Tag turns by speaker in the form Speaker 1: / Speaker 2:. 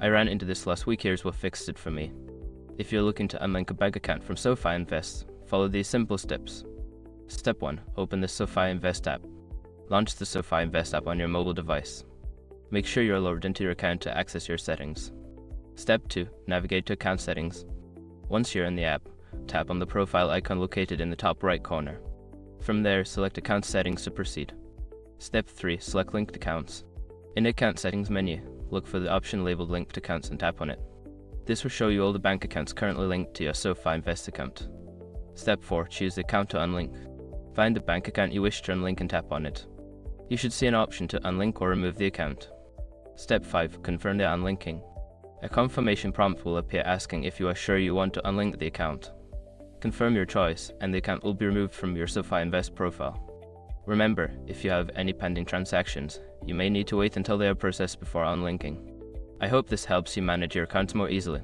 Speaker 1: I ran into this last week. Here's what fixed it for me. If you're looking to unlink a bank account from SoFi Invest, follow these simple steps. Step 1. Open the SoFi Invest app. Launch the SoFi Invest app on your mobile device. Make sure you're logged into your account to access your settings. Step 2. Navigate to account settings. Once you're in the app, tap on the profile icon located in the top right corner. From there, select account settings to proceed. Step 3. Select linked accounts. In the account settings menu, look for the option labeled linked accounts and tap on it. This will show you all the bank accounts currently linked to your SoFi Invest account. Step 4. Choose the account to unlink. Find the bank account you wish to unlink and tap on it. You should see an option to unlink or remove the account. Step 5. Confirm the unlinking. A confirmation prompt will appear asking if you are sure you want to unlink the account. Confirm your choice, and the account will be removed from your SoFi Invest profile. Remember, if you have any pending transactions, you may need to wait until they are processed before unlinking. I hope this helps you manage your accounts more easily.